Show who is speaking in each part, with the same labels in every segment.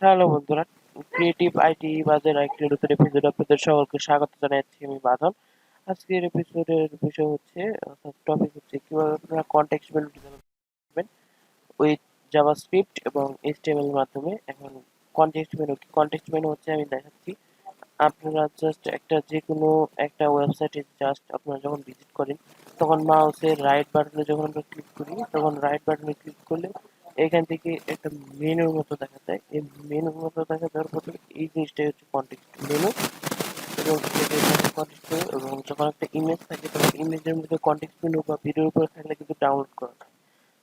Speaker 1: Hello বন্ধুরা, creative IT বাজার একটি নতুন এপিসোড আপনাদের সকলকে স্বাগত জানাচ্ছি আমি বাঁধন। আজকের এপিসোডের বিষয় হচ্ছে টপিক হচ্ছে কিভাবে আপনারা কনটেক্সট মেনু ডেভেলপ করবেন উইথ জাভাস্ক্রিপ্ট এবং এইচটিএমএল এর মাধ্যমে। এখন কনটেক্সট মেনু হচ্ছে আমি দেখাচ্ছি। আপনারা জাস্ট যে কোনো একটা ওয়েবসাইটে জাস্ট আপনারা যখন ভিজিট করেন তখন মাউসের রাইট বাটনে যখন আমরা ক্লিক করি তখন রাইট বাটনে ক্লিক করলে এখান থেকে একটা মেনুর মতো দেখা যায়। এই মেনুর মতো দেখা যাওয়ার পরে এই জিনিসটাই হচ্ছে কনটেক্সট মেনু। এবং কনটেক্সট মেনু এবং যখন একটা ইমেজ থাকে তখন ইমেজের মধ্যে কনটেক্সট মেনু বা ভিডিওর উপরে থাকলে কিন্তু ডাউনলোড করা যায়।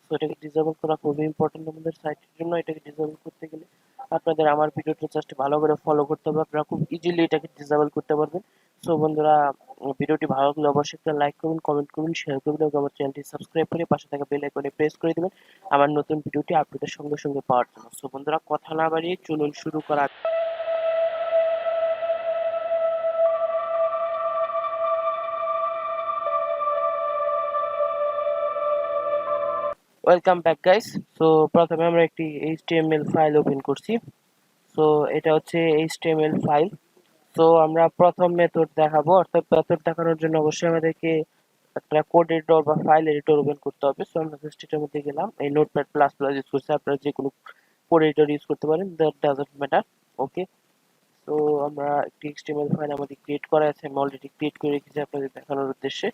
Speaker 1: তো এটাকে ডিসেবল করা খুবই ইম্পর্টেন্ট আমাদের সাইটের জন্য। এটাকে ডিসেবল করতে গেলে আপনাদের আমার ভিডিওটা জাস্ট ভালো করে ফলো করতে হবে, আপনারা খুব ইজিলি এটাকে ডিসেবল করতে পারবেন। সো বন্ধুরা, ভিডিওটি ভালো লাগলে অবশ্যই একটা লাইক করুন, কমেন্ট করুন, শেয়ার করবেন এবং আমার চ্যানেলটি সাবস্ক্রাইব করে পাশে থাকা বেল আইকনে প্রেস করে দিবেন আমার নতুন ভিডিওটি আপডেটের সঙ্গে সঙ্গে পাওয়ার জন্য। সো বন্ধুরা, কথা না বাড়িয়ে চলুন শুরু করা। Welcome back guys. সো প্রথমে আমরা একটি এইচটিএমএল ফাইল ওপেন করছি। সো এটা হচ্ছে এইচটিএমএল ফাইল। তো আমরা প্রথম মেথড দেখাবো, অর্থাৎ মেথড দেখানোর জন্য অবশ্যই আমাদেরকে একটা কোড এডিটর বা ফাইল এডিটর ওপেন করতে হবে। সো আমরা জাস্ট এটার মধ্যে গেলাম, এই নোটপ্যাড প্লাস প্লাস ইউজ করছি, আপনারা যে কোনো কোড এডিটর ইউজ করতে পারেন, দ্যাট ডাজন্ট ম্যাটার। ওকে, তো আমরা একটি এইচটিএমএল ফাইল আমাদের ক্রিয়েট করা আছে, আমি অলরেডি ক্রিয়েট করে রেখেছি আপনাদের দেখানোর উদ্দেশ্যে।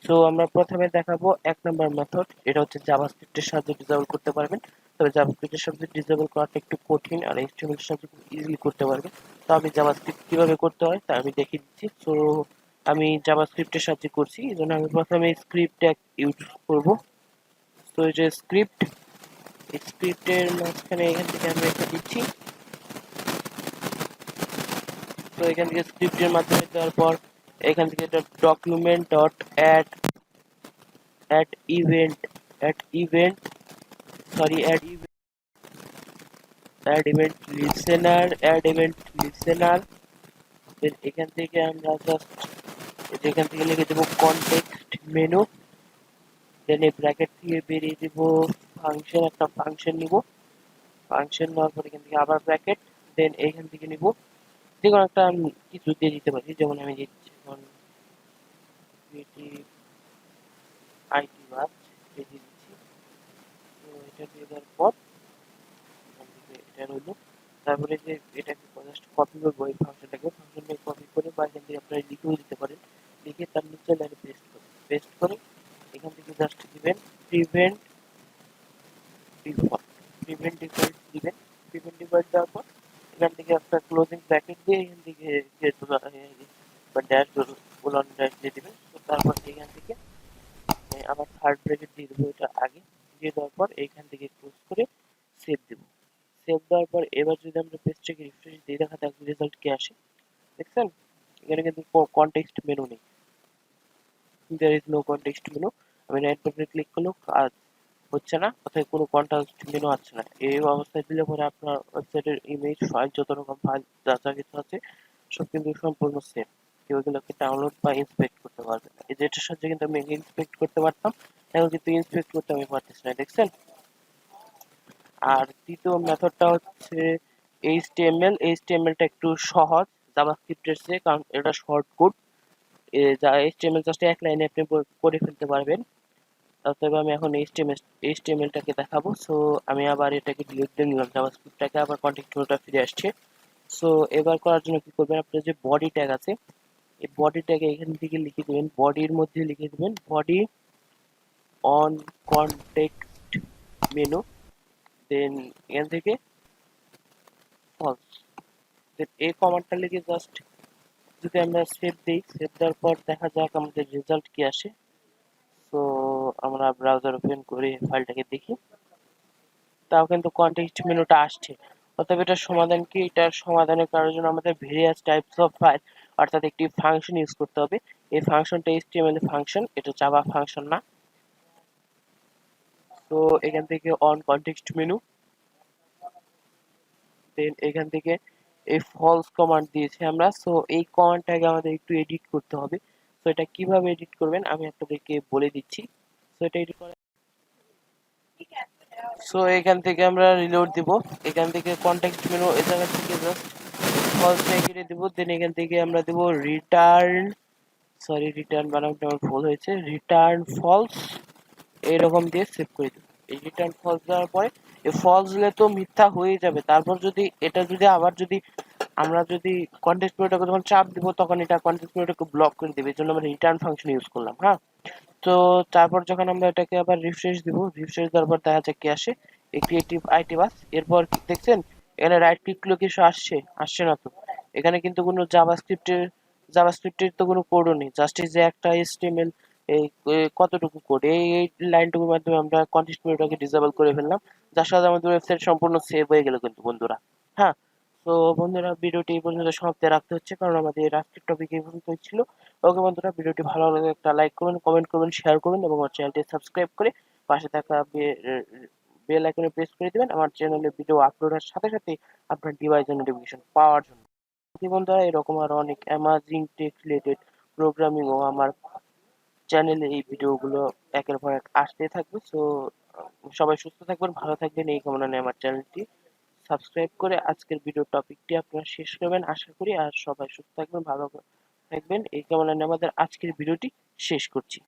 Speaker 1: সো আমরা প্রথমে দেখাবো 1 নম্বর মেথড, এটা হচ্ছে জাভাস্ক্রিপ্টের সাহায্যে ডিসেবল করতে পারবেন। তবে জাভাস্ক্রিপ্টের সাহায্যে ডিসেবল করাটা একটু কঠিন, আর এইচটিএমএল এর সাহায্যে খুব ইজিলি করতে পারবেন। তো আমি জাভাস্ক্রিপ্ট কিভাবে করতে হয় তা আমি দেখিয়ে দিচ্ছি। সো আমি জাভাস্ক্রিপ্টের সাহায্যে করছি, এই জন্য আমি প্রথমে স্ক্রিপ্ট ট্যাগ ইউজ করব। তো এই যে স্ক্রিপ্টের মাঝখানে এখান থেকে আমি একটা দিচ্ছি। তো এখান থেকে স্ক্রিপ্টের মাধ্যমে দেওয়ার পর এখান থেকে এটা document dot add add event add event sorry add event listener. Then এখান থেকে আমরা জাস্ট এখান থেকে লিখে দেবো কনটেক্সট মেনু। দেন এই ব্র্যাকেট থেকে বেরিয়ে দেবো ফাংশন, একটা ফাংশন নিব। ফাংশন নেওয়ার পর এখান থেকে আবার ব্র্যাকেট, দেন এখান থেকে নিব যেকোনো একটা কিছু দিয়ে দিতে পারি, যেমন আমি দিচ্ছি এখন ক্রিয়েটিভ আইটি বাস দিয়ে দিচ্ছি। তো এটা দিয়ে দেওয়ার পর এখান থেকে এটা রইলো। তারপরে যে এটাকে জাস্ট কপি করবো, এই ফাংশনটাকে কপি করে বা এখান থেকে আপনারা লিখেও দিতে পারেন, লিখে তার নিচে লাইনে পেস্ট করে এখান থেকে জাস্ট দিবেন প্রিভেন্ট ডিফল্ট প্রিভেন্ট ডিফল্ট দিবেন। প্রিভেন্ট ডিফল্ট দেওয়ার পর এখান থেকে একটা ক্লোজিং ব্র্যাকেট দিয়ে এখান থেকে যেহেতু বা ড্যাশ কোলন ড্যাশ দিয়ে দিবেন। তো তারপর এখান থেকে আবার থার্ড ব্র্যাকেট দিয়ে দেবো, এটা আগে দিয়ে দেওয়ার পর এইখান থেকে ক্লোজ করে সেভ দেবো। সেভ দেওয়ার পর এবার যদি আমরা পেজটাকে রিফ্রেশ দিয়ে দেখা যাক রেজাল্ট কি আসে। দেখছেন এখানে কিন্তু কনটেক্সট মেনু নেই, there is no context menu. আমি রাইট বাটনে ক্লিক করলেও কাজ হচ্ছে না, অর্থাৎ কোনো কনটেক্সট মেনু আসছে না। এই অবস্থায় দিলে পরে আপনার ওয়েবসাইটের ইমেজ ফাইল যত রকম ফাইল যা যা কিছু আছে সব কিন্তু সম্পূর্ণ সেম, কেউ এগুলোকে ডাউনলোড বা ইন্সপেক্ট করতে পারবে না। এই যেটার সাহায্যে কিন্তু আমি ইন্সপেক্ট করতে পারতাম, এখন কিন্তু ইন্সপেক্ট করতে আমি পারতেছি না, দেখছেন। আর দ্বিতীয় মেথডটা হচ্ছে এইচটিএমএলটা একটু সহজ জাভাস্ক্রিপ্টের চেয়ে, কারণ এটা শর্ট কোড। যা এইচটিএমএল জাস্ট এক লাইনে আপনি করে ফেলতে পারবেন। তবে আমি এখন এইচটিএমএলটাকে দেখাবো। সো আমি আবার এটাকে ডিলিট দিয়ে নিলাম, জাভাস্ক্রিপ্টটাকে আবার কন্টেক্সট মেনুটা ফিরে আসছে। সো এবার করার জন্য কি করবেন, আপনার যে বডি ট্যাগ আছে এই বডি ট্যাগে এখান থেকে লিখে দেবেন, বডির মধ্যে লিখে দেবেন বডি অন কনটেক্সট মেনু। দেন এখান থেকে ফলস। দেন এই কমান্ডটা লিখে জাস্ট যদি আমরা সেভ দিই, সেভ দেওয়ার পর দেখা যাক আমাদের রেজাল্ট কি আসে। সো আমরা ব্রাউজার ওপেন করে ফাইলটাকে দেখি, তাও কিন্তু কনটেক্সট মেনুটা আসছে। অতএব এটার সমাধান কি, এটার সমাধানের করার জন্য আমাদের ভেরিয়াস টাইপস অফ ফাইল অর্থাৎ একটি ফাংশন ইউজ করতে হবে। এই ফাংশনটা এইচটিএমএল ফাংশন, এটা জাভা ফাংশন না। তো এখান থেকে অন কনটেক্সট মেনু, দেন এখান থেকে এই ফলস কমান্ড দিয়েছি আমরা। সো এই কমান্ডটাকে আমাদের একটু এডিট করতে হবে। সো এটা কিভাবে এডিট করবেন আমি আপনাদেরকে বলে দিচ্ছি। সো এটা এডিট করার সো এখান থেকে আমরা রিলোড দিব, এখান থেকে কনটেক্সট মেনু এই জায়গা থেকে জাস্ট ফলস কেটে দিব, দেন এখান থেকে আমরা দেব রিটার্ন, সরি রিটার্ন বানানটা আমার ভুল হয়েছে, রিটার্ন ফলস, এইরকম দিয়ে সেভ করে দেব। এই রিটার্ন ফলস দেওয়ার পরে এই ফলস দিলে তো মিথ্যা হয়ে যাবে, তারপর যদি এটা যদি আবার যদি আমরা যদি কন্টেক্সট মেনুটাকে যখন চাপ দিব তখন এটা কন্টেক্সট মেনুটাকে ব্লক করে দেবে, এই জন্য আমরা রিটার্ন ফাংশন ইউজ করলাম। হ্যাঁ, তো তারপর যখন আমরা এটাকে আবার রিফ্রেশ দিব, রিফ্রেশ দেওয়ার পর দেখা যাক কি আসে, এই ক্রিয়েটিভ আইটি বাস। এরপর দেখছেন এখানে রাইট ক্লিক করলে কিছু আসছে, আসছে না তো। এখানে কিন্তু কোনো জাভাস্ক্রিপ্টের তো কোনো কোডও নেই, জাস্ট এই যে একটা এইচটিএমএল, এই কতটুকু কোড, এই লাইনটুকুর মাধ্যমে আমরা কন্টেক্সট মেনুটাকে ডিসেবল করে ফেললাম, যার সাথে আমাদের ওয়েবসাইট সম্পূর্ণ সেভ হয়ে গেল কিন্তু বন্ধুরা। হ্যাঁ, তো বন্ধুরা ভিডিওটি এই পর্যন্ত সমাপ্তি রাখতে হচ্ছে, কারণ আমাদের আজকের টপিক এই পর্যন্তই ছিল। ওকে বন্ধুরা, ভিডিওটি ভালো লাগলে একটা লাইক করবেন, কমেন্ট করবেন, শেয়ার করবেন এবং আমার চ্যানেলটি সাবস্ক্রাইব করে পাশে থাকা বেল আইকনে প্রেস করে দিবেন আমার চ্যানেলে ভিডিও আপলোডের সাথে সাথে আপনার ডিভাইসের নোটিফিকেশন পাওয়ার জন্য। কি বন্ধুরা, এরকম আরো অনেক অ্যামাজিং টেক্সট রিলেটেড প্রোগ্রামিং ও আমার চ্যানেলে এই ভিডিওগুলো একের পর এক আসতে থাকবে। সো সবাই সুস্থ থাকবেন, ভালো থাকবেন এই কামনা নিয়ে আমার চ্যানেলটি সাবস্ক্রাইব করে আজকের ভিডিও টপিকটি আপনারা শেষ করবেন আশা করি। আর সবাই সুস্থ থাকবেন, ভালো থাকবেন এই কামনা নিয়ে আমাদের আজকের ভিডিওটি শেষ করছি।